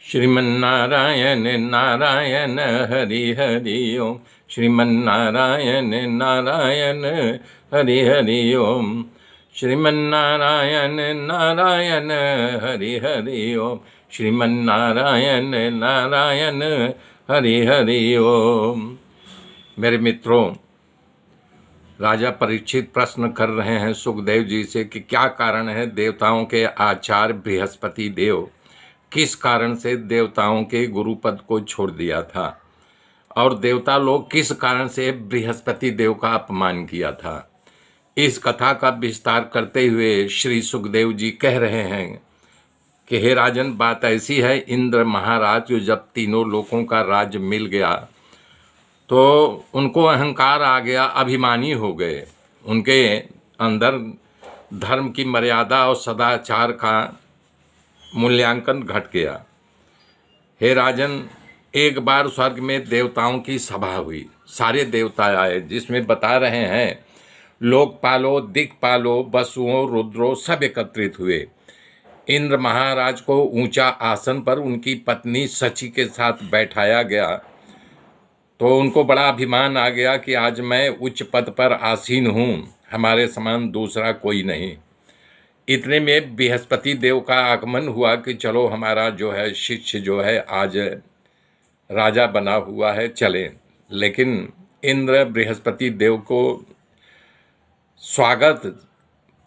श्रीमन्नारायण नारायण हरि हरि ओम। श्रीमन्नारायण नारायण हरि हरि ओम। श्रीमन्नारायण नारायण हरि हरि ओम। श्रीमन्नारायण नारायण हरि हरि ओम। मेरे मित्रों, राजा परीक्षित प्रश्न कर रहे हैं सुखदेव जी से कि क्या कारण है देवताओं के आचार्य बृहस्पति देव किस कारण से देवताओं के गुरु पद को छोड़ दिया था और देवता लोग किस कारण से बृहस्पति देव का अपमान किया था। इस कथा का विस्तार करते हुए श्री सुखदेव जी कह रहे हैं कि हे राजन, बात ऐसी है, इंद्र महाराज जो जब तीनों लोकों का राज्य मिल गया तो उनको अहंकार आ गया, अभिमानी हो गए। उनके अंदर धर्म की मर्यादा और सदाचार का मूल्यांकन घट गया। हे राजन, एक बार स्वर्ग में देवताओं की सभा हुई, सारे देवता आए, जिसमें बता रहे हैं लोकपालों, दिक्पालों, वसुओं, रुद्रों सब एकत्रित हुए। इंद्र महाराज को ऊंचा आसन पर उनकी पत्नी शची के साथ बैठाया गया तो उनको बड़ा अभिमान आ गया कि आज मैं उच्च पद पर आसीन हूँ, हमारे समान दूसरा कोई नहीं। इतने में बृहस्पति देव का आगमन हुआ कि चलो हमारा जो है शिष्य जो है आज राजा बना हुआ है, चले। लेकिन इंद्र बृहस्पति देव को स्वागत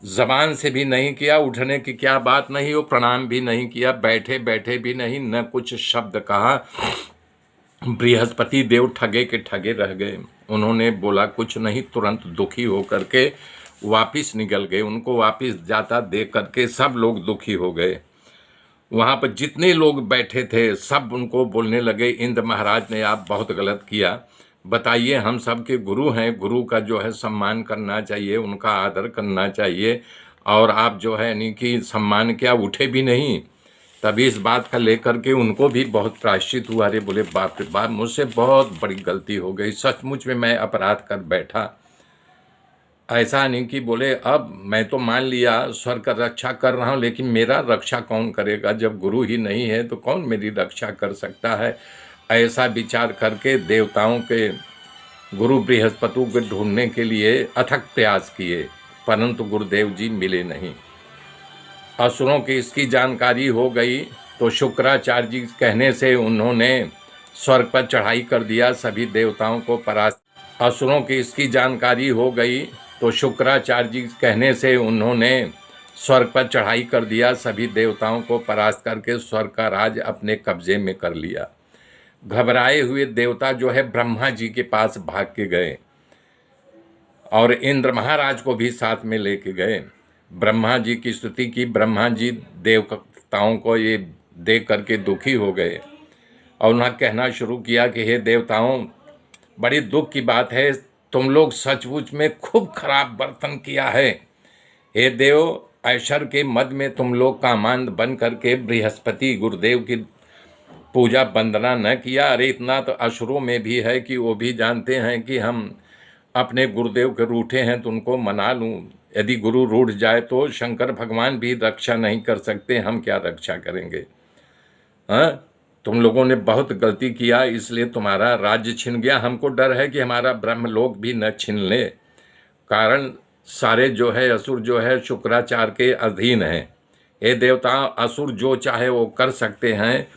जबान से भी नहीं किया, उठने की क्या बात नहीं, वो प्रणाम भी नहीं किया, बैठे बैठे भी नहीं, न कुछ शब्द कहा। बृहस्पति देव ठगे के ठगे रह गए। उन्होंने बोला कुछ नहीं, तुरंत दुखी होकर के वापिस निकल गए। उनको वापिस जाता देख करके सब लोग दुखी हो गए। वहाँ पर जितने लोग बैठे थे सब उनको बोलने लगे, इंद्र महाराज ने आप बहुत गलत किया, बताइए, हम सब के गुरु हैं, गुरु का जो है सम्मान करना चाहिए, उनका आदर करना चाहिए, और आप जो है यानी कि सम्मान क्या, उठे भी नहीं। तभी इस बात का लेकर के उनको भी बहुत प्रायश्चित हुआ। अरे बोले बाप रे बाप, मुझसे बहुत बड़ी गलती हो गई, सचमुच में मैं अपराध कर बैठा। ऐसा नहीं कि बोले अब मैं तो मान लिया स्वर्ग का रक्षा कर रहा हूँ, लेकिन मेरा रक्षा कौन करेगा, जब गुरु ही नहीं है तो कौन मेरी रक्षा कर सकता है। ऐसा विचार करके देवताओं के गुरु बृहस्पति को ढूंढने के लिए अथक प्रयास किए, परंतु गुरुदेव जी मिले नहीं। असुरों की इसकी जानकारी हो गई तो शुक्राचार्य जी कहने से उन्होंने स्वर्ग पर चढ़ाई कर दिया, सभी देवताओं को परास्त। असुरों की इसकी जानकारी हो गई तो शुक्राचार्य जी कहने से उन्होंने स्वर्ग पर चढ़ाई कर दिया, सभी देवताओं को परास्त करके स्वर्ग का राज अपने कब्जे में कर लिया। घबराए हुए देवता जो है ब्रह्मा जी के पास भाग के गए और इंद्र महाराज को भी साथ में लेके गए। ब्रह्मा जी की स्तुति की। ब्रह्मा जी देवताओं को ये देख करके दुखी हो गए और उन्हें कहना शुरू किया कि हे देवताओं, बड़ी दुख की बात है, तुम लोग सचमुच में खूब खराब बर्तन किया है। हे देव, ऐश्वर्य के मद में तुम लोग कामांध बन करके बृहस्पति गुरुदेव की पूजा वंदना न किया। अरे इतना तो असुरों में भी है कि वो भी जानते हैं कि हम अपने गुरुदेव के रूठे हैं तो उनको मना लूं। यदि गुरु रूठ जाए तो शंकर भगवान भी रक्षा नहीं कर सकते, हम क्या रक्षा करेंगे। हाँ, तुम लोगों ने बहुत गलती किया, इसलिए तुम्हारा राज्य छिन गया। हमको डर है कि हमारा ब्रह्मलोक भी न छिन ले, कारण सारे जो है असुर जो है शुक्राचार्य के अधीन हैं। हे देवता, असुर जो चाहे वो कर सकते हैं,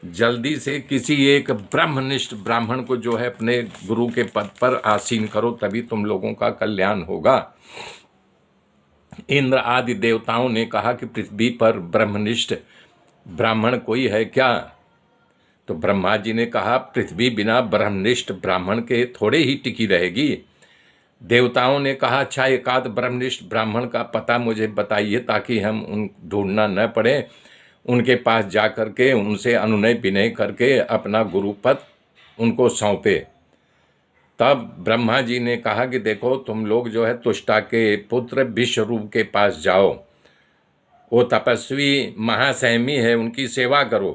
जल्दी से किसी एक ब्रह्मनिष्ठ ब्राह्मण को जो है अपने गुरु के पद पर आसीन करो, तभी तुम लोगों का कल्याण होगा। इंद्र आदि देवताओं ने कहा कि पृथ्वी पर ब्रह्मनिष्ठ ब्राह्मण कोई है क्या? तो ब्रह्मा जी ने कहा पृथ्वी बिना ब्रह्मनिष्ठ ब्राह्मण के थोड़े ही टिकी रहेगी। देवताओं ने कहा अच्छा, एकाध ब्रह्मनिष्ठ ब्राह्मण का पता मुझे बताइए ताकि हम उन ढूंढना न पड़े, उनके पास जा करके उनसे अनुनय विनय करके अपना गुरुपद उनको सौंपे। तब ब्रह्मा जी ने कहा कि देखो, तुम लोग जो है तुष्टा के पुत्र विश्वरूप के पास जाओ, वो तपस्वी महासैमी है, उनकी सेवा करो,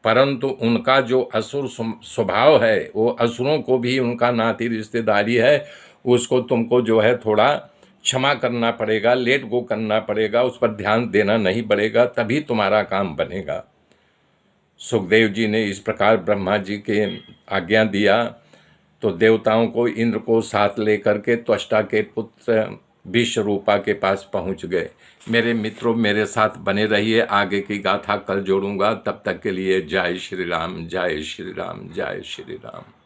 परंतु उनका जो असुर स्वभाव है, वो असुरों को भी उनका नाती रिश्तेदारी है, उसको तुमको जो है थोड़ा क्षमा करना पड़ेगा, लेट गो करना पड़ेगा, उस पर ध्यान देना नहीं पड़ेगा, तभी तुम्हारा काम बनेगा। सुखदेव जी ने इस प्रकार ब्रह्मा जी के आज्ञा दिया तो देवताओं को, इंद्र को साथ लेकर के त्वष्टा के पुत्र विश्वरूपा के पास पहुंच गए। मेरे मित्रों, मेरे साथ बने रहिए, आगे की गाथा कल जोड़ूंगा। तब तक के लिए जय श्री राम, जय श्री राम, जय श्री राम।